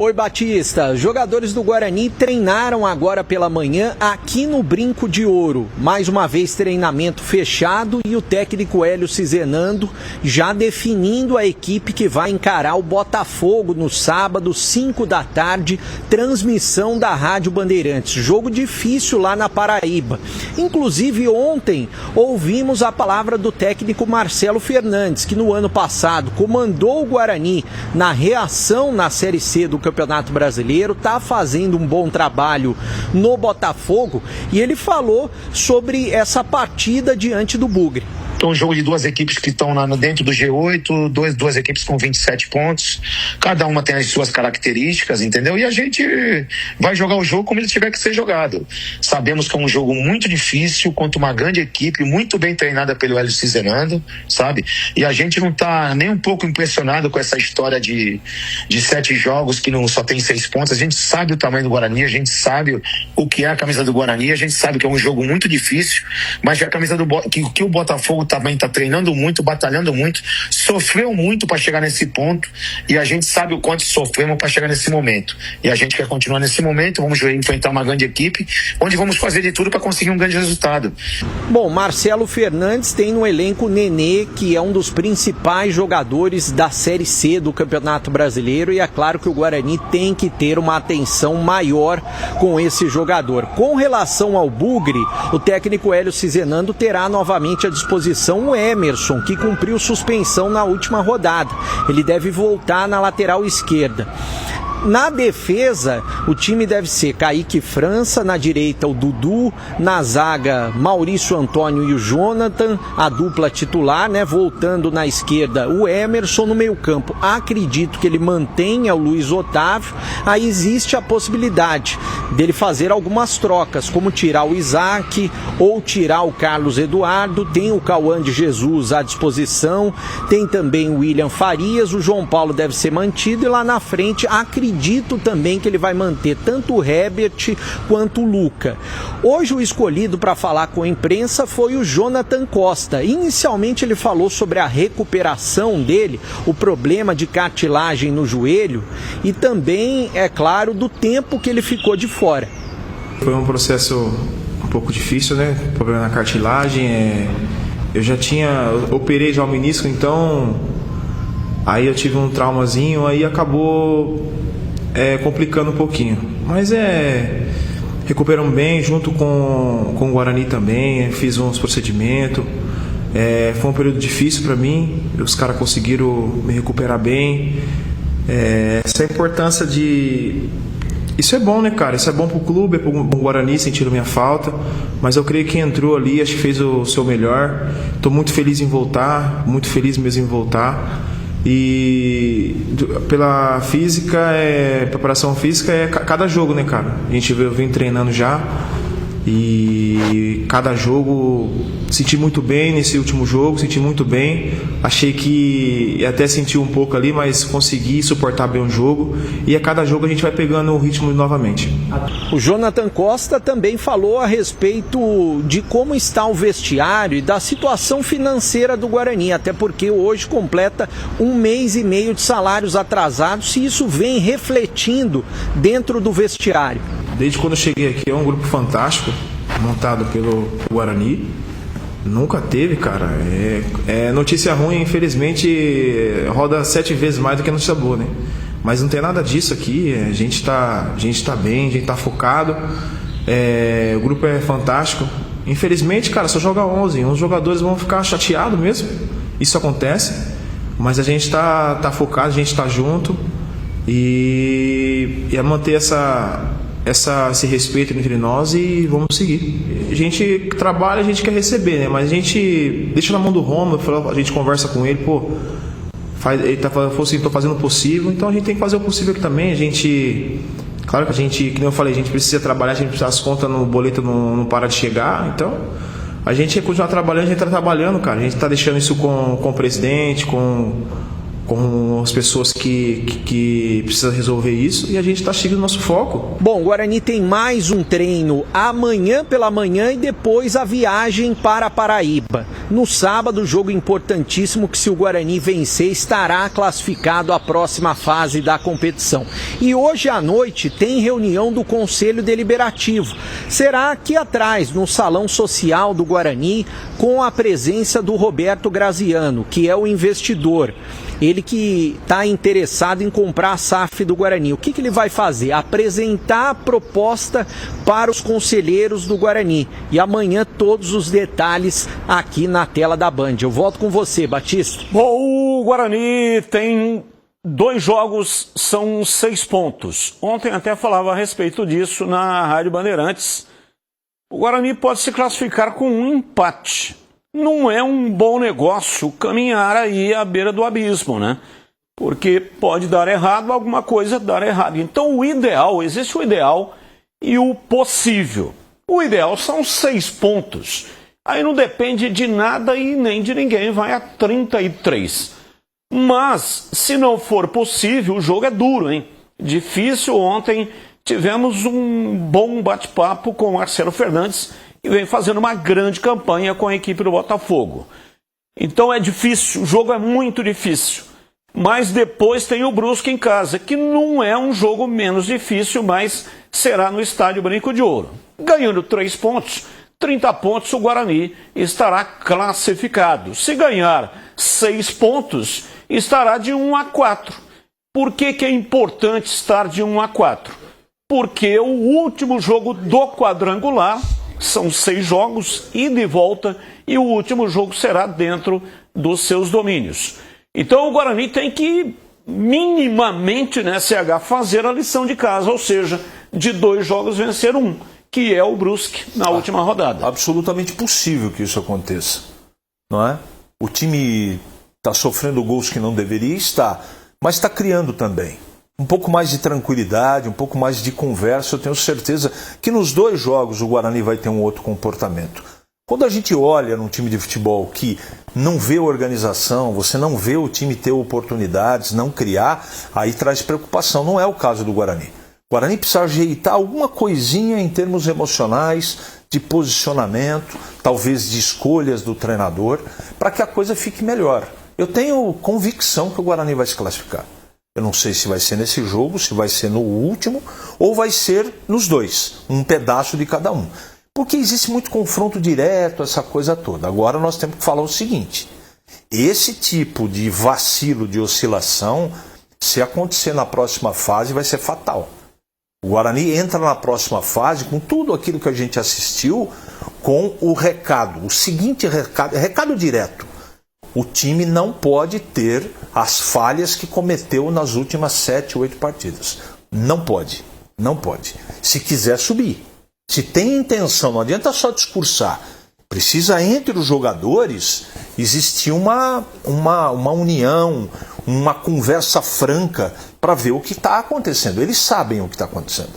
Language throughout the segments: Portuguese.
Oi, Batista. Jogadores do Guarani treinaram agora pela manhã aqui no Brinco de Ouro. Mais uma vez treinamento fechado e o técnico Hélio Cizenando já definindo a equipe que vai encarar o Botafogo no sábado, 5 da tarde, transmissão da Rádio Bandeirantes. Jogo difícil lá na Paraíba. Inclusive ontem ouvimos a palavra do técnico Marcelo Fernandes, que no ano passado comandou o Guarani na reação na Série C do Campeonato Brasileiro, está fazendo um bom trabalho no Botafogo e ele falou sobre essa partida diante do Bugre. Então, um jogo de duas equipes que estão dentro do G8, duas equipes com 27 pontos, cada uma tem as suas características, entendeu? E a gente vai jogar o jogo como ele tiver que ser jogado. Sabemos que é um jogo muito difícil, contra uma grande equipe, muito bem treinada pelo Hélio Cizenando, sabe? E a gente não está nem um pouco impressionado com essa história de 7 jogos que não só tem 6 pontos. A gente sabe o tamanho do Guarani, a gente sabe o que é a camisa do Guarani, a gente sabe que é um jogo muito difícil, mas que a camisa que o Botafogo também está treinando muito, batalhando muito, sofreu muito para chegar nesse ponto e a gente sabe o quanto sofremos para chegar nesse momento. E a gente quer continuar nesse momento, vamos enfrentar uma grande equipe, onde vamos fazer de tudo para conseguir um grande resultado. Bom, Marcelo Fernandes tem no elenco Nenê, que é um dos principais jogadores da Série C do Campeonato Brasileiro, e é claro que o Guarani tem que ter uma atenção maior com esse jogador. Com relação ao Bugre, o técnico Hélio Cizenando terá novamente à disposição o Emerson, que cumpriu suspensão na última rodada. Ele deve voltar na lateral esquerda. Na defesa, o time deve ser Kaique França, na direita o Dudu, na zaga Maurício Antônio e o Jonathan, a dupla titular, né? Voltando na esquerda o Emerson, no meio campo acredito que ele mantenha o Luiz Otávio. Aí existe a possibilidade dele fazer algumas trocas, como tirar o Isaac ou tirar o Carlos Eduardo. Tem o Cauã de Jesus à disposição, tem também o William Farias, o João Paulo deve ser mantido e lá na frente acredito também que ele vai manter tanto o Herbert quanto o Luca. Hoje o escolhido para falar com a imprensa foi o Jonathan Costa. Inicialmente ele falou sobre a recuperação dele, o problema de cartilagem no joelho e também, é claro, do tempo que ele ficou de fora. Foi um processo um pouco difícil, né? Problema na cartilagem. Eu operei já o menisco, então aí eu tive um traumazinho, aí acabou complicando um pouquinho. Mas recuperamos bem, junto com o Guarani também, fiz uns procedimentos. Foi um período difícil para mim, os caras conseguiram me recuperar bem. Essa importância de... Isso é bom, né, cara? Isso é bom pro clube, é pro Guarani, sentiram minha falta. Mas eu creio que entrou ali, acho que fez o seu melhor. Estou muito feliz em voltar, muito feliz mesmo em voltar. E pela física, preparação física é cada jogo, né, cara? Eu vim treinando já e cada jogo senti muito bem nesse último jogo, senti muito bem. Achei que até senti um pouco ali, mas consegui suportar bem o jogo e a cada jogo a gente vai pegando o ritmo novamente. O Jonathan Costa também falou a respeito de como está o vestiário e da situação financeira do Guarani, até porque hoje completa 1 mês e meio de salários atrasados, e isso vem refletindo dentro do vestiário. Desde quando eu cheguei aqui é um grupo fantástico, montado pelo Guarani. Nunca teve, cara. Notícia ruim, infelizmente, roda 7 vezes mais do que notícia boa, né? Mas não tem nada disso aqui. A gente tá bem, a gente tá focado. O grupo é fantástico. Infelizmente, cara, só joga 11. Uns jogadores vão ficar chateados mesmo. Isso acontece. Mas a gente tá focado, a gente tá junto. E é manter esse respeito entre nós e vamos seguir. A gente trabalha, a gente quer receber, né? Mas a gente deixa na mão do Romulo, a gente conversa com ele, ele falou assim, estou fazendo o possível, então a gente tem que fazer o possível aqui também. Claro que a gente, como eu falei, a gente precisa trabalhar, a gente precisa, as contas no boleto não para de chegar, então a gente continua trabalhando, a gente está trabalhando, cara. A gente está deixando isso com o presidente, com com as pessoas que precisam resolver isso, e a gente está seguindo o nosso foco. Bom, o Guarani tem mais um treino amanhã pela manhã e depois a viagem para Paraíba. No sábado, jogo importantíssimo que, se o Guarani vencer, estará classificado à próxima fase da competição. E hoje à noite tem reunião do Conselho Deliberativo. Será aqui atrás, no Salão Social do Guarani, com a presença do Roberto Graziano, que é o investidor. Ele que está interessado em comprar a SAF do Guarani. O que ele vai fazer? Apresentar a proposta para os conselheiros do Guarani. E amanhã todos os detalhes aqui na tela da Band. Eu volto com você, Batista. Bom, o Guarani tem 2 jogos, são 6 pontos. Ontem até falava a respeito disso na Rádio Bandeirantes. O Guarani pode se classificar com um empate. Não é um bom negócio caminhar aí à beira do abismo, né? Porque pode dar errado, alguma coisa dar errado. Então o ideal, existe o ideal e o possível. O ideal são 6 pontos. Aí não depende de nada e nem de ninguém, vai a 33. Mas, se não for possível, o jogo é duro, hein? Difícil. Ontem tivemos um bom bate-papo com o Marcelo Fernandes, que vem fazendo uma grande campanha com a equipe do Botafogo. Então é difícil, o jogo é muito difícil. Mas depois tem o Brusque em casa, que não é um jogo menos difícil, mas será no Estádio Brinco de Ouro. Ganhando 3 pontos, 30 pontos, o Guarani estará classificado. Se ganhar 6 pontos, estará de 1 a 4. Por que é importante estar de 1 a 4? Porque o último jogo do quadrangular, são 6 jogos, ida e volta, e o último jogo será dentro dos seus domínios. Então o Guarani tem que, minimamente, né, CH, fazer a lição de casa, ou seja, de 2 jogos vencer 1, que é o Brusque na última rodada. Absolutamente possível que isso aconteça, não é? O time está sofrendo gols que não deveria estar, mas está criando também. Um pouco mais de tranquilidade, um pouco mais de conversa, eu tenho certeza que nos 2 jogos o Guarani vai ter um outro comportamento. Quando a gente olha num time de futebol que não vê organização, você não vê o time ter oportunidades, não criar, aí traz preocupação. Não é o caso do Guarani. O Guarani precisa ajeitar alguma coisinha em termos emocionais, de posicionamento, talvez de escolhas do treinador, para que a coisa fique melhor. Eu tenho convicção que o Guarani vai se classificar. Eu não sei se vai ser nesse jogo, se vai ser no último, ou vai ser nos 2, um pedaço de cada um. Porque existe muito confronto direto, essa coisa toda. Agora nós temos que falar o seguinte: esse tipo de vacilo, de oscilação, se acontecer na próxima fase, vai ser fatal. O Guarani entra na próxima fase com tudo aquilo que a gente assistiu, com o recado, o seguinte recado direto. O time não pode ter as falhas que cometeu nas últimas 7, 8 partidas. Não pode. Não pode. Se quiser subir. Se tem intenção, não adianta só discursar. Precisa, entre os jogadores, existir uma união, uma conversa franca para ver o que está acontecendo. Eles sabem o que está acontecendo.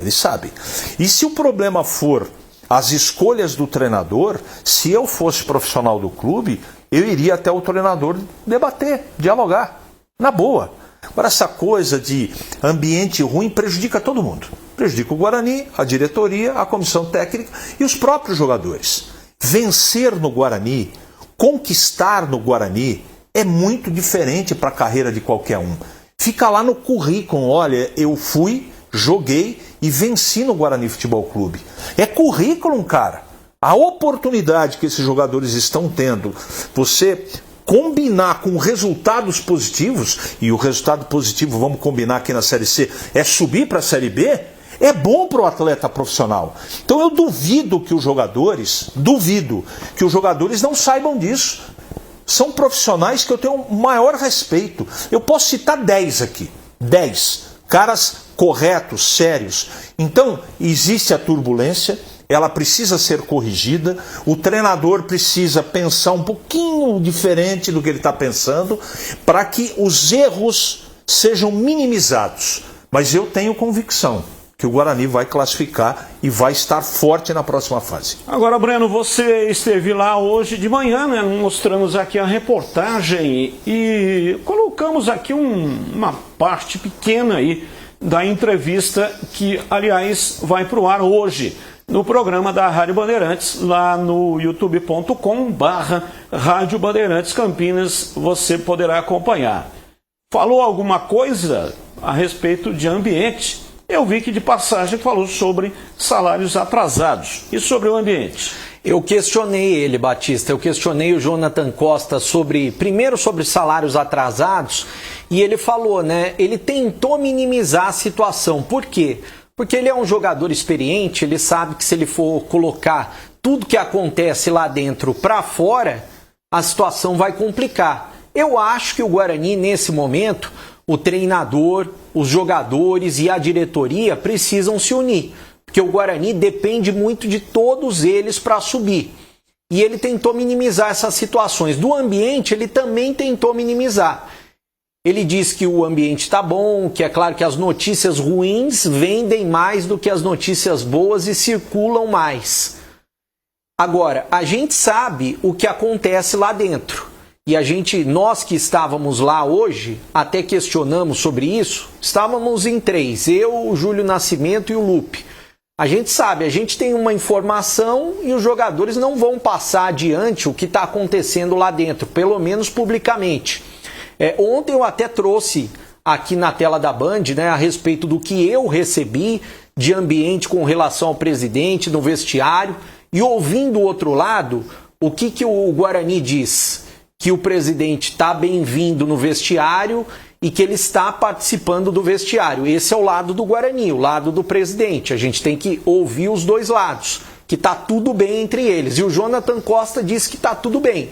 Eles sabem. E se o problema for as escolhas do treinador, se eu fosse profissional do clube, eu iria até o treinador debater, dialogar, na boa. Agora, essa coisa de ambiente ruim prejudica todo mundo. Prejudica o Guarani, a diretoria, a comissão técnica e os próprios jogadores. Vencer no Guarani, conquistar no Guarani, é muito diferente para a carreira de qualquer um. Fica lá no currículo: olha, eu fui, joguei e venci no Guarani Futebol Clube. É currículo, cara. A oportunidade que esses jogadores estão tendo, você combinar com resultados positivos, e o resultado positivo, vamos combinar aqui na Série C, é subir para a Série B, é bom para o atleta profissional. Então eu duvido que os jogadores não saibam disso. São profissionais que eu tenho o maior respeito. Eu posso citar 10 aqui. 10. Caras corretos, sérios. Então, existe a turbulência, ela precisa ser corrigida, o treinador precisa pensar um pouquinho diferente do que ele está pensando, para que os erros sejam minimizados. Mas eu tenho convicção que que o Guarani vai classificar e vai estar forte na próxima fase. Agora, Breno, você esteve lá hoje de manhã, né? Mostramos aqui a reportagem e colocamos aqui uma parte pequena aí da entrevista que, aliás, vai para o ar hoje no programa da Rádio Bandeirantes, lá no youtube.com/Rádio Bandeirantes Campinas, você poderá acompanhar. Falou alguma coisa a respeito de ambiente? Eu vi que de passagem falou sobre salários atrasados e sobre o ambiente. Eu questionei ele, Batista, eu questionei o Jonathan Costa primeiro sobre salários atrasados, e ele falou, né, ele tentou minimizar a situação. Por quê? Porque ele é um jogador experiente, ele sabe que se ele for colocar tudo que acontece lá dentro para fora, a situação vai complicar. Eu acho que o Guarani, nesse momento, o treinador, os jogadores e a diretoria precisam se unir, porque o Guarani depende muito de todos eles para subir. E ele tentou minimizar essas situações. Do ambiente, ele também tentou minimizar. Ele diz que o ambiente está bom, que é claro que as notícias ruins vendem mais do que as notícias boas e circulam mais. Agora, a gente sabe o que acontece lá dentro. E nós que estávamos lá hoje, até questionamos sobre isso, estávamos em 3, eu, o Júlio Nascimento e o Lupe. A gente sabe, a gente tem uma informação e os jogadores não vão passar adiante o que está acontecendo lá dentro, pelo menos publicamente. Ontem eu até trouxe aqui na tela da Band, né, a respeito do que eu recebi de ambiente com relação ao presidente no vestiário, e ouvindo o outro lado, o que o Guarani diz? Que o presidente está bem-vindo no vestiário e que ele está participando do vestiário. Esse é o lado do Guarani, o lado do presidente. A gente tem que ouvir os dois lados, que está tudo bem entre eles. E o Jonathan Costa disse que está tudo bem.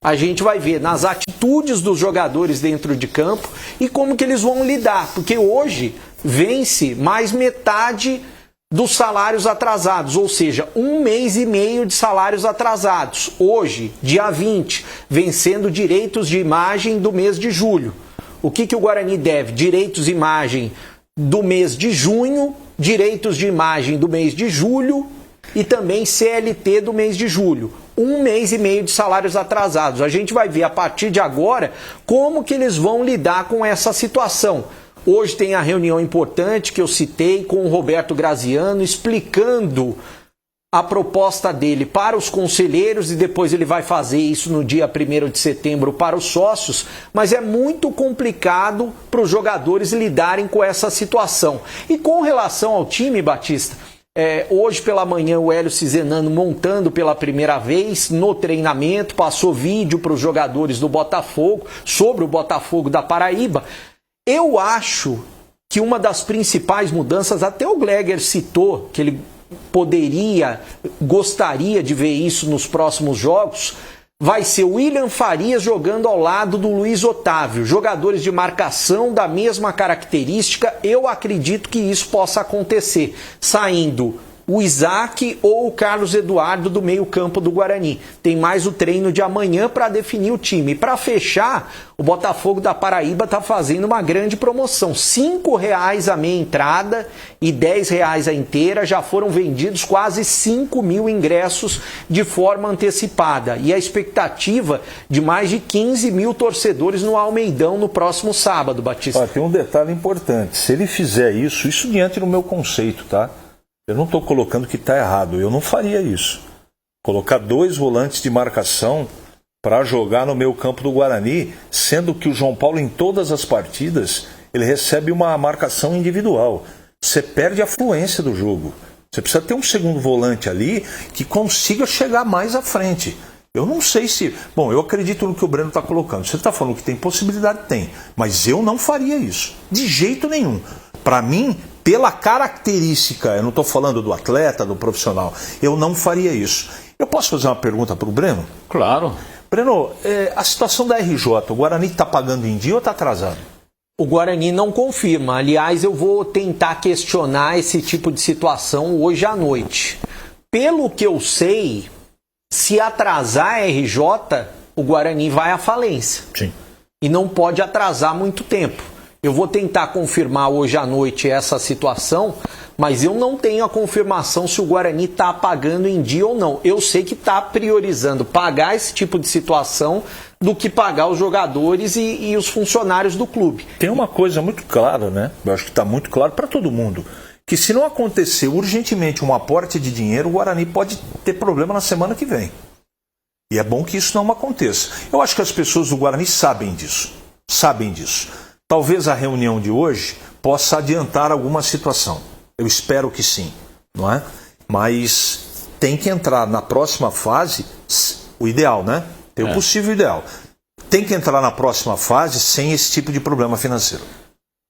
A gente vai ver nas atitudes dos jogadores dentro de campo e como que eles vão lidar. Porque hoje vence mais metade dos salários atrasados, ou seja, 1 mês e meio de salários atrasados. Hoje, dia 20, vencendo direitos de imagem do mês de julho. O que o Guarani deve? Direitos de imagem do mês de junho, direitos de imagem do mês de julho e também CLT do mês de julho. 1 mês e meio de salários atrasados. A gente vai ver a partir de agora como que eles vão lidar com essa situação. Hoje tem a reunião importante que eu citei com o Roberto Graziano, explicando a proposta dele para os conselheiros, e depois ele vai fazer isso no dia 1º de setembro para os sócios, mas é muito complicado para os jogadores lidarem com essa situação. E com relação ao time, Batista, hoje pela manhã o Hélio Cizenano montando pela primeira vez no treinamento, passou vídeo para os jogadores do Botafogo, sobre o Botafogo da Paraíba. Eu acho que uma das principais mudanças, até o Gleger citou, que ele gostaria de ver isso nos próximos jogos, vai ser o William Farias jogando ao lado do Luiz Otávio. Jogadores de marcação da mesma característica, eu acredito que isso possa acontecer, saindo o Isaac ou o Carlos Eduardo do meio-campo do Guarani. Tem mais o treino de amanhã para definir o time. Para fechar, o Botafogo da Paraíba está fazendo uma grande promoção. R$ 5,00 a meia entrada e R$ 10,00 a inteira. Já foram vendidos quase 5 mil ingressos de forma antecipada. E a expectativa de mais de 15 mil torcedores no Almeidão no próximo sábado, Batista. Tem um detalhe importante. Se ele fizer isso diante do meu conceito, tá? Eu não estou colocando que está errado, eu não faria isso. Colocar 2 volantes de marcação para jogar no meio campo do Guarani, sendo que o João Paulo em todas as partidas, ele recebe uma marcação individual. Você perde a fluência do jogo. Você precisa ter um segundo volante ali que consiga chegar mais à frente. Eu não sei se... Bom, eu acredito no que o Breno está colocando. Você está falando que tem possibilidade? Tem. Mas eu não faria isso. De jeito nenhum. Para mim, pela característica, eu não estou falando do atleta, do profissional, eu não faria isso. Eu posso fazer uma pergunta para o Breno? Claro. Breno, a situação da RJ, o Guarani está pagando em dia ou está atrasado? O Guarani não confirma. Aliás, eu vou tentar questionar esse tipo de situação hoje à noite. Pelo que eu sei, se atrasar a RJ, o Guarani vai à falência. Sim. E não pode atrasar muito tempo. Eu vou tentar confirmar hoje à noite essa situação, mas eu não tenho a confirmação se o Guarani está pagando em dia ou não. Eu sei que está priorizando pagar esse tipo de situação do que pagar os jogadores e os funcionários do clube. Tem uma coisa muito clara, né? Eu acho que está muito claro para todo mundo, que se não acontecer urgentemente um aporte de dinheiro, o Guarani pode ter problema na semana que vem. E é bom que isso não aconteça. Eu acho que as pessoas do Guarani sabem disso. Sabem disso. Talvez a reunião de hoje possa adiantar alguma situação. Eu espero que sim, não é? Mas tem que entrar na próxima fase, o ideal, né? Tem o possível ideal. Tem que entrar na próxima fase sem esse tipo de problema financeiro.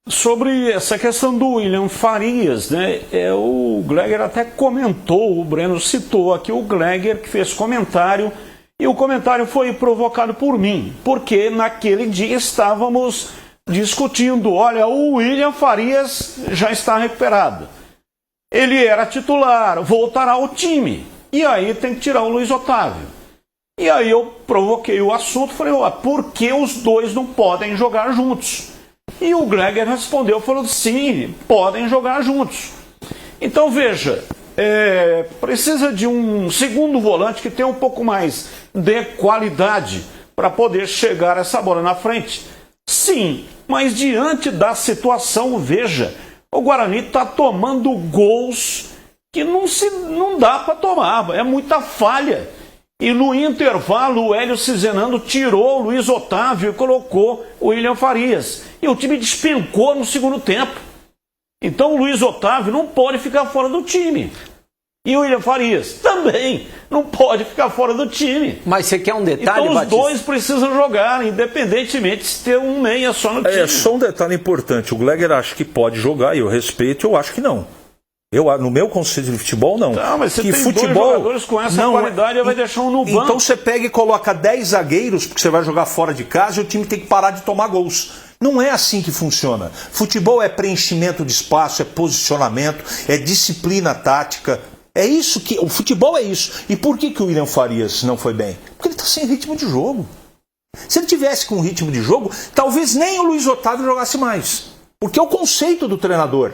Sobre essa questão do William Farias, né? O Gleger até comentou, o Breno citou aqui o Gleger que fez comentário, e o comentário foi provocado por mim, porque naquele dia estávamos discutindo, olha, o William Farias já está recuperado. Ele era titular, voltará ao time. E aí tem que tirar o Luiz Otávio. E aí eu provoquei o assunto, falei, por que os dois não podem jogar juntos? E o Gleger respondeu, falou, sim, podem jogar juntos. Então veja, precisa de um segundo volante que tenha um pouco mais de qualidade para poder chegar essa bola na frente. Sim, mas diante da situação, veja, o Guarani está tomando gols que não dá para tomar, é muita falha. E no intervalo o Hélio Cizenando tirou o Luiz Otávio e colocou o William Farias. E o time despencou no segundo tempo. Então o Luiz Otávio não pode ficar fora do time. E o William Farias também não pode ficar fora do time. Mas você quer um detalhe, então os Batista? dois precisam jogar, independentemente de ter um meia só no time. É só um detalhe importante. O Gleger acha que pode jogar, e eu respeito, eu acho que não. No meu conceito de futebol, não. Não, mas você que tem futebol, dois jogadores com essa qualidade, vai deixar um no banco. Então você pega e coloca 10 zagueiros, porque você vai jogar fora de casa, e o time tem que parar de tomar gols. Não é assim que funciona. Futebol é preenchimento de espaço, é posicionamento, é disciplina tática. É isso que... O futebol é isso. E por que o William Farias não foi bem? Porque ele está sem ritmo de jogo. Se ele tivesse com ritmo de jogo, talvez nem o Luiz Otávio jogasse mais. Porque é o conceito do treinador.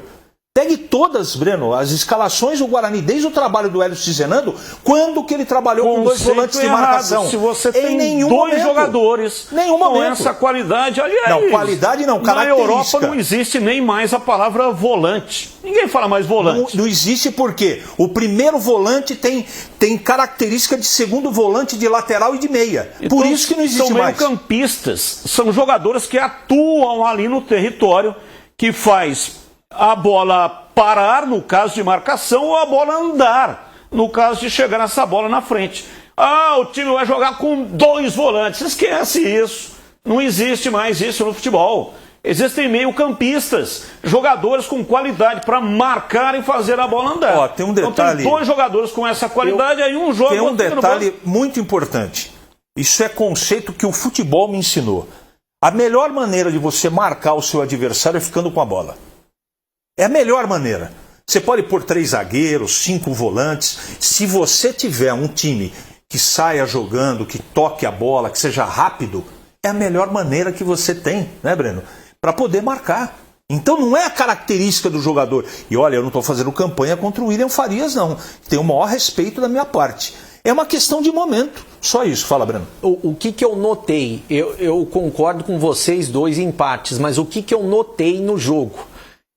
Pegue todas, Breno, as escalações do Guarani, desde o trabalho do Hélio Cizenando, quando que ele trabalhou com dois volantes de marcação. Se você tem dois jogadores com essa qualidade, aliás, não, qualidade não, característica. Na Europa não existe nem mais a palavra volante. Ninguém fala mais volante. Não existe porque o primeiro volante tem característica de segundo volante, de lateral e de meia. Então, por isso que não existe mais. São meio-campistas, são jogadores que atuam ali no território, que faz a bola parar, no caso de marcação, ou a bola andar, no caso de chegar nessa bola na frente. O time vai jogar com dois volantes. Esquece isso. Não existe mais isso no futebol. Existem meio-campistas, jogadores com qualidade para marcar e fazer a bola andar. Tem um detalhe. Então, tem dois jogadores com essa qualidade, aí um joga. Tem um detalhe muito importante. Isso é conceito que o futebol me ensinou. A melhor maneira de você marcar o seu adversário é ficando com a bola. É a melhor maneira. Você pode pôr 3 zagueiros, 5 volantes. Se você tiver um time que saia jogando, que toque a bola, que seja rápido, é a melhor maneira que você tem, né, Breno? Para poder marcar. Então não é a característica do jogador. E olha, eu não estou fazendo campanha contra o William Farias, não. Tenho o maior respeito da minha parte. É uma questão de momento. Só isso. Fala, Breno. O que eu notei? Eu concordo com vocês dois em partes, mas o que eu notei no jogo?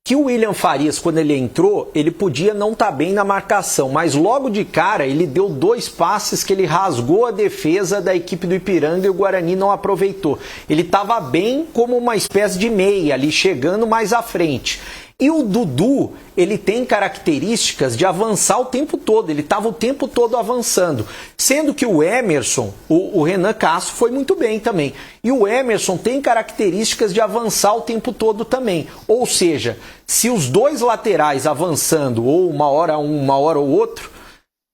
Que o William Farias, quando ele entrou, ele podia não estar bem na marcação, mas logo de cara ele deu 2 passes que ele rasgou a defesa da equipe do Ipiranga e o Guarani não aproveitou. Ele estava bem como uma espécie de meia ali, chegando mais à frente. E o Dudu, ele tem características de avançar o tempo todo, ele estava o tempo todo avançando. Sendo que o Emerson, o Renan Castro foi muito bem também. E o Emerson tem características de avançar o tempo todo também. Ou seja, se os dois laterais avançando, ou uma hora um, uma hora o outro,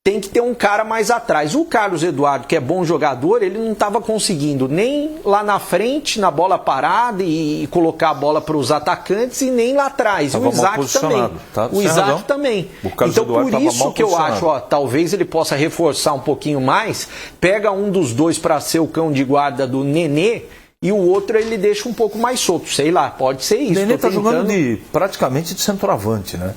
tem que ter um cara mais atrás. O Carlos Eduardo, que é bom jogador, ele não estava conseguindo nem lá na frente, na bola parada e colocar a bola para os atacantes, e nem lá atrás. Tava o Isaac também. O Isaac também. Então por isso que eu acho, talvez ele possa reforçar um pouquinho mais, pega um dos dois para ser o cão de guarda do Nenê e o outro ele deixa um pouco mais solto. Sei lá, pode ser isso. O Nenê Tô está jogando tentando- praticamente de centroavante, né?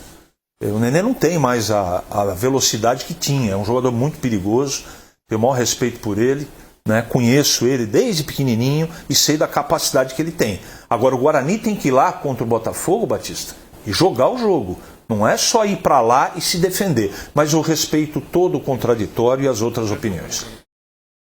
O Nenê não tem mais a velocidade que tinha. É um jogador muito perigoso. Tenho o maior respeito por ele, né? Conheço ele desde pequenininho e sei da capacidade que ele tem. Agora, o Guarani tem que ir lá contra o Botafogo, Batista, e jogar o jogo. Não é só ir para lá e se defender, mas eu respeito todo o contraditório e as outras opiniões.